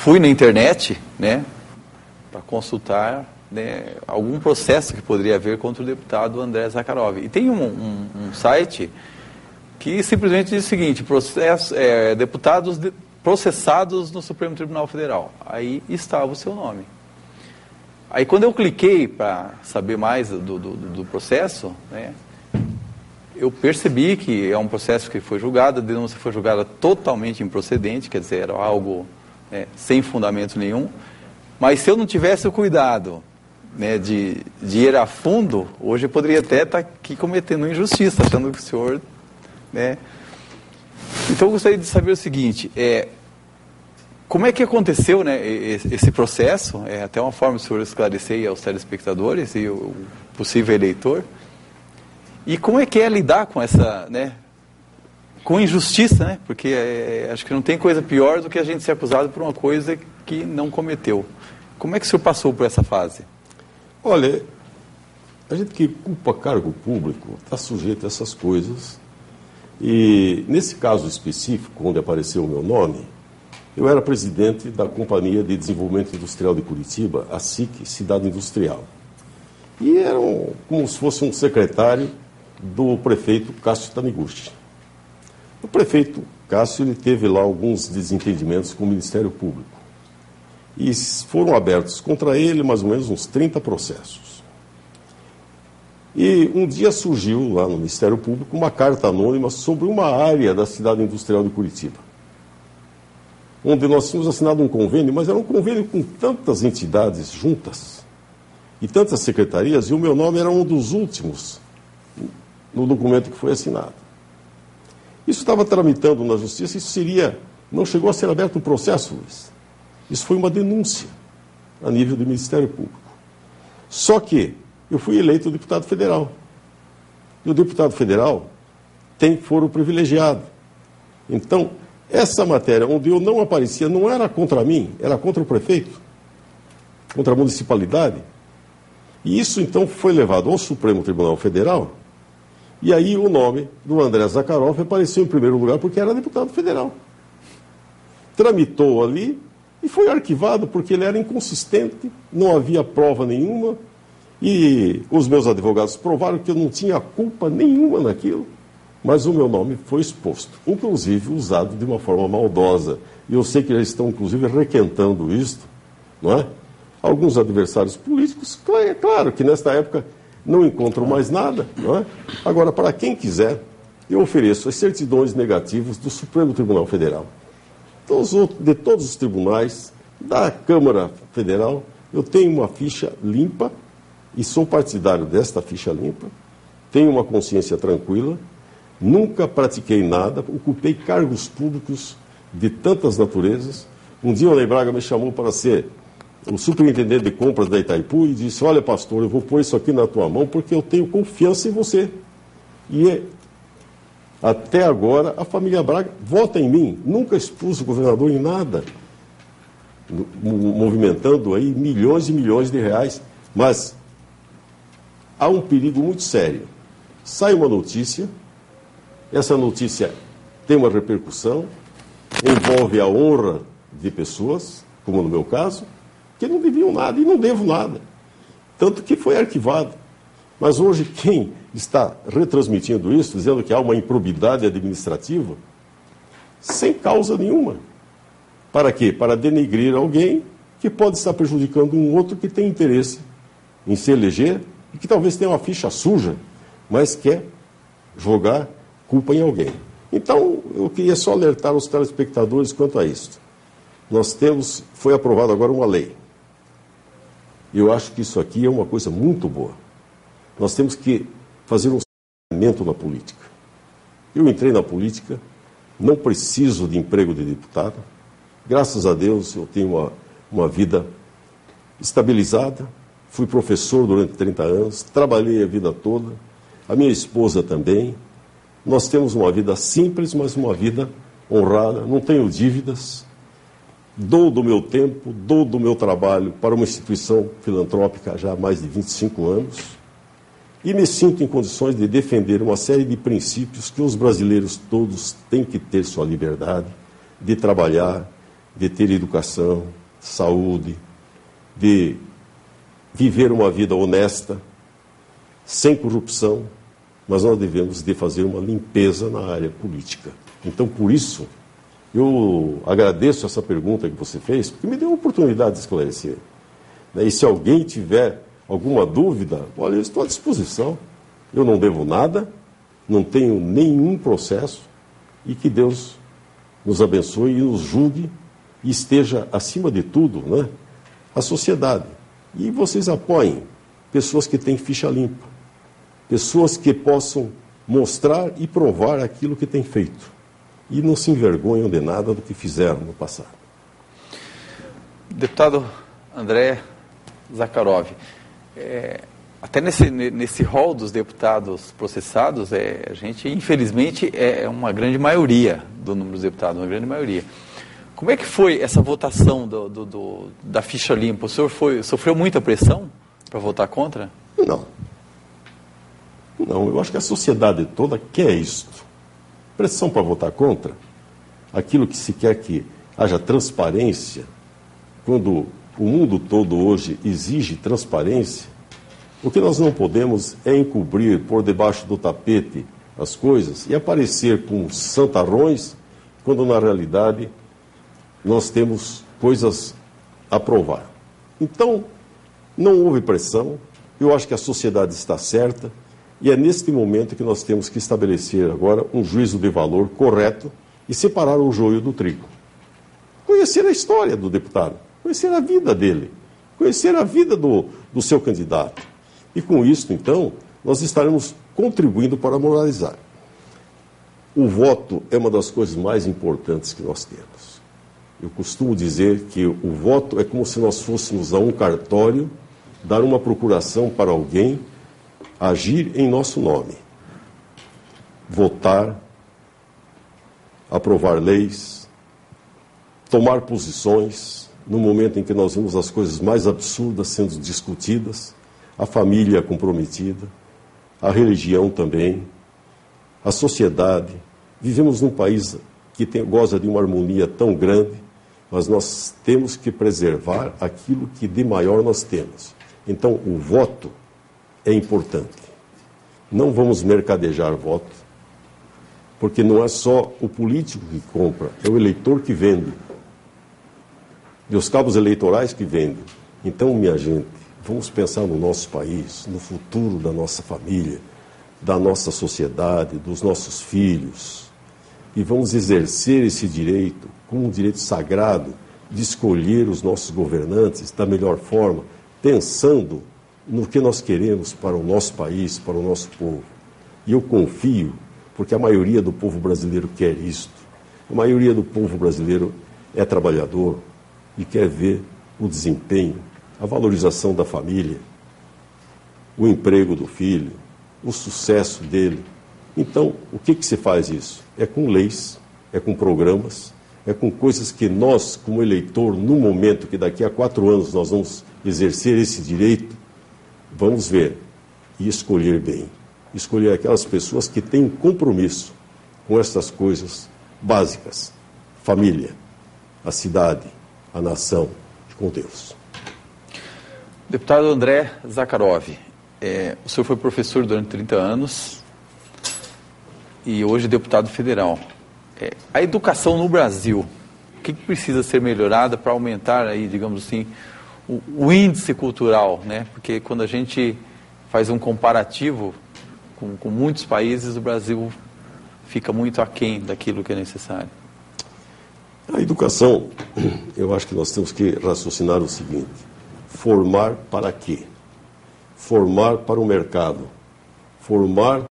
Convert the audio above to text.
fui na internet, né, para consultar, né, algum processo que poderia haver contra o deputado André Zakharov. E tem um site que simplesmente diz o seguinte: deputados processados no Supremo Tribunal Federal. Aí estava o seu nome. Aí quando eu cliquei para saber mais do processo, né, eu percebi que é um processo que foi julgado, a denúncia foi julgada totalmente improcedente, quer dizer, era algo, né, sem fundamento nenhum. Mas se eu não tivesse o cuidado, né, de ir a fundo, hoje eu poderia até estar aqui cometendo injustiça, achando que o senhor... né? Então eu gostaria de saber o seguinte, como é que aconteceu, né, esse processo? É até uma forma de o senhor esclarecer aos telespectadores e o possível eleitor. E como é que é lidar com essa, né, com injustiça, né? Porque acho que não tem coisa pior do que a gente ser acusado por uma coisa que não cometeu. Como é que o senhor passou por essa fase? Olha, a gente que culpa cargo público está sujeito a essas coisas. E nesse caso específico, onde apareceu o meu nome, eu era presidente da Companhia de Desenvolvimento Industrial de Curitiba, a SIC Cidade Industrial. E era como se fosse um secretário do prefeito Cássio Taniguchi. O prefeito Cássio, ele teve lá alguns desentendimentos com o Ministério Público. E foram abertos contra ele mais ou menos uns 30 processos. E um dia surgiu lá no Ministério Público uma carta anônima sobre uma área da Cidade Industrial de Curitiba, onde nós tínhamos assinado um convênio, mas era um convênio com tantas entidades juntas e tantas secretarias, e o meu nome era um dos últimos no documento que foi assinado. Isso estava tramitando na Justiça, não chegou a ser aberto um processo, Luiz. Isso foi uma denúncia a nível do Ministério Público. Só que eu fui eleito deputado federal. E o deputado federal tem foro privilegiado. Então, essa matéria onde eu não aparecia não era contra mim, era contra o prefeito, contra a municipalidade. E isso, então, foi levado ao Supremo Tribunal Federal. E aí o nome do André Zakharov apareceu em primeiro lugar porque era deputado federal. Tramitou ali e foi arquivado porque ele era inconsistente, não havia prova nenhuma. E os meus advogados provaram que eu não tinha culpa nenhuma naquilo, mas o meu nome foi exposto, inclusive usado de uma forma maldosa. E eu sei que já estão, inclusive, requentando isto, não é? Alguns adversários políticos, claro que nesta época não encontram mais nada, não é? Agora, para quem quiser, eu ofereço as certidões negativas do Supremo Tribunal Federal, de todos os tribunais, da Câmara Federal. Eu tenho uma ficha limpa e sou partidário desta ficha limpa, tenho uma consciência tranquila, nunca pratiquei nada, ocupei cargos públicos de tantas naturezas. Um dia o Lei Braga me chamou para ser o superintendente de compras da Itaipu e disse: olha, pastor, eu vou pôr isso aqui na tua mão porque eu tenho confiança em você. E até agora a família Braga vota em mim, nunca expus o governador em nada, movimentando aí milhões e milhões de reais, mas há um perigo muito sério. Sai uma notícia, essa notícia tem uma repercussão, envolve a honra de pessoas, como no meu caso, que não deviam nada e não devo nada. Tanto que foi arquivado. Mas hoje quem está retransmitindo isso, dizendo que há uma improbidade administrativa, sem causa nenhuma. Para quê? Para denegrir alguém que pode estar prejudicando um outro que tem interesse em se eleger e que talvez tenha uma ficha suja, mas quer jogar culpa em alguém. Então, eu queria só alertar os telespectadores quanto a isso. Foi aprovada agora uma lei. Eu acho que isso aqui é uma coisa muito boa. Nós temos que fazer um saneamento na política. Eu entrei na política, não preciso de emprego de deputado. Graças a Deus eu tenho uma vida estabilizada. Fui professor durante 30 anos, trabalhei a vida toda. A minha esposa também. Nós temos uma vida simples, mas uma vida honrada. Não tenho dívidas. Dou do meu tempo, dou do meu trabalho para uma instituição filantrópica já há mais de 25 anos e me sinto em condições de defender uma série de princípios que os brasileiros todos têm que ter sua liberdade de trabalhar, de ter educação, saúde, de viver uma vida honesta, sem corrupção, mas nós devemos de fazer uma limpeza na área política. Então, por isso, eu agradeço essa pergunta que você fez, porque me deu a oportunidade de esclarecer. E se alguém tiver alguma dúvida, olha, eu estou à disposição. Eu não devo nada, não tenho nenhum processo, e que Deus nos abençoe e nos julgue e esteja, acima de tudo, né, a sociedade. E vocês apoiem pessoas que têm ficha limpa, pessoas que possam mostrar e provar aquilo que têm feito. E não se envergonham de nada do que fizeram no passado. Deputado André Zakharov, até nesse rol dos deputados processados, a gente, infelizmente, é uma grande maioria do número dos deputados, uma grande maioria. Como é que foi essa votação da ficha limpa? O senhor sofreu muita pressão para votar contra? Não, eu acho que a sociedade toda quer isto. Pressão para votar contra, aquilo que se quer que haja transparência, quando o mundo todo hoje exige transparência, o que nós não podemos é encobrir, pôr debaixo do tapete as coisas e aparecer com santarrões, quando na realidade nós temos coisas a provar. Então, não houve pressão, eu acho que a sociedade está certa, e é neste momento que nós temos que estabelecer agora um juízo de valor correto e separar o joio do trigo. Conhecer a história do deputado, conhecer a vida dele, conhecer a vida do seu candidato. E com isso, então, nós estaremos contribuindo para moralizar. O voto é uma das coisas mais importantes que nós temos. Eu costumo dizer que o voto é como se nós fôssemos a um cartório, dar uma procuração para alguém, agir em nosso nome, votar, aprovar leis, tomar posições no momento em que nós vemos as coisas mais absurdas sendo discutidas, a família comprometida, a religião também, a sociedade. Vivemos num país que goza de uma harmonia tão grande, mas nós temos que preservar aquilo que de maior nós temos. Então, o voto é importante. Não vamos mercadejar voto, porque não é só o político que compra, é o eleitor que vende. E os cabos eleitorais que vendem. Então, minha gente, vamos pensar no nosso país, no futuro da nossa família, da nossa sociedade, dos nossos filhos. E vamos exercer esse direito como um direito sagrado de escolher os nossos governantes da melhor forma, pensando no que nós queremos para o nosso país, para o nosso povo. E eu confio, porque a maioria do povo brasileiro quer isto. A maioria do povo brasileiro é trabalhador e quer ver o desempenho, a valorização da família, o emprego do filho, o sucesso dele. Então, o que se faz isso? É com leis, é com programas, é com coisas que nós, como eleitor, no momento que daqui a 4 anos nós vamos exercer esse direito, vamos ver e escolher bem. Escolher aquelas pessoas que têm compromisso com essas coisas básicas. Família, a cidade, a nação e com Deus. Deputado André Zakharov, o senhor foi professor durante 30 anos e hoje deputado federal. A educação no Brasil, o que precisa ser melhorada para aumentar aí, digamos assim, o índice cultural, né? Porque quando a gente faz um comparativo com muitos países, o Brasil fica muito aquém daquilo que é necessário. A educação, eu acho que nós temos que raciocinar o seguinte: formar para quê? Formar para o mercado, formar